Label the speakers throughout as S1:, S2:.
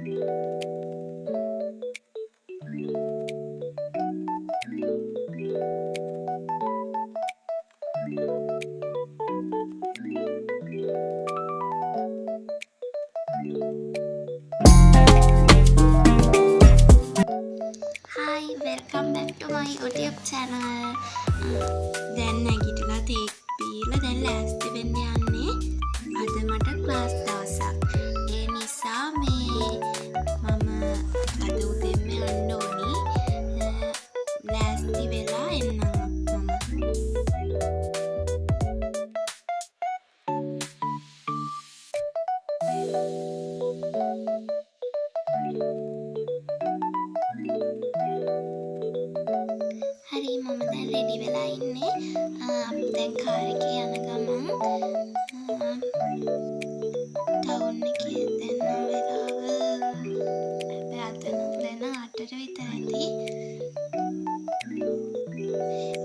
S1: Hi, welcome back to my YouTube channel. දැන් නැගිටලා තේක් බීලා දැන් ලෑස්ති වෙන්න යන්නේ. අද මට ක්ලාස් දවසක්. ඒ නිසා මම අද උදේම යන්න ඕනි. ලෑස්ති වෙලා එන්නම් මම. හරි මම දැන් රෙඩි වෙලා ඉන්නේ. අපි දැන් කාර් එකේ යන ගමන් ටවුන් එකේ දැන් වෙලාව අපේ අද නම් 8ට විතර ඇති.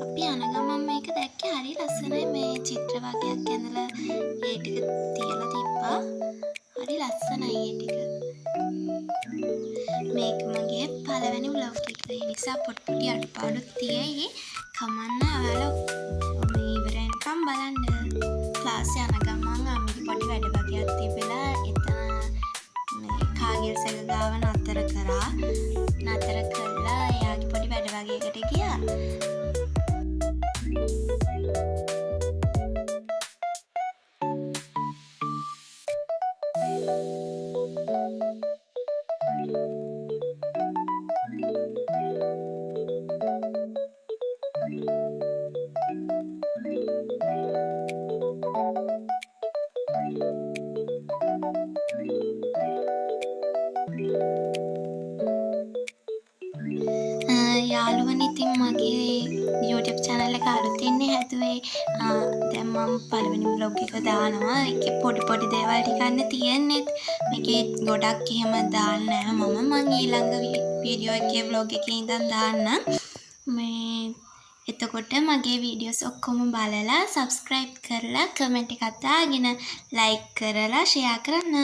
S1: අපි යන ගමන් මේක දැක්කේ හරි ලස්සනයි. මේ චිත්‍ර වගේක් ඇඳලා ඒ ටික තියලා තිබ්බා. හරි ලස්සනයි ඒ ටික. මේක මගේ පළවෙනි vlog එක. ඒ නිසා පොඩි අඩපාඩුත් තියෙයි. කමන්න ඔයාලා මේ ඉවර වෙනකම් බලන්න. ක්ලාස් යන ගමන් අම්මිගේ පොඩි වැඩ වගේක් තිබිලා එතන මේ කාගේල්ස් එක ගාව නතර කරා. නතර කළා එයාගේ පොඩි වැඩ වගේකට ගියා. යාළුවනේ ඉතින් මගේ YouTube channel එක අලුතින් හැදුවේ. දැන් මම පළවෙනි vlog එක දානවා. ඒකේ පොඩි දේවල් ටිකක් තියෙන්නේ. මේකේ ගොඩක් එහෙම දාන්නේ නැහැ මම ඊළඟ වීඩියෝ එකේ vlog එකේ ඉඳන් දාන්නම්. එතකොට මගේ වීඩියෝස් ඔක්කොම බලලා subscribe කරලා comment එකක් දාගෙන like කරලා share කරන්න.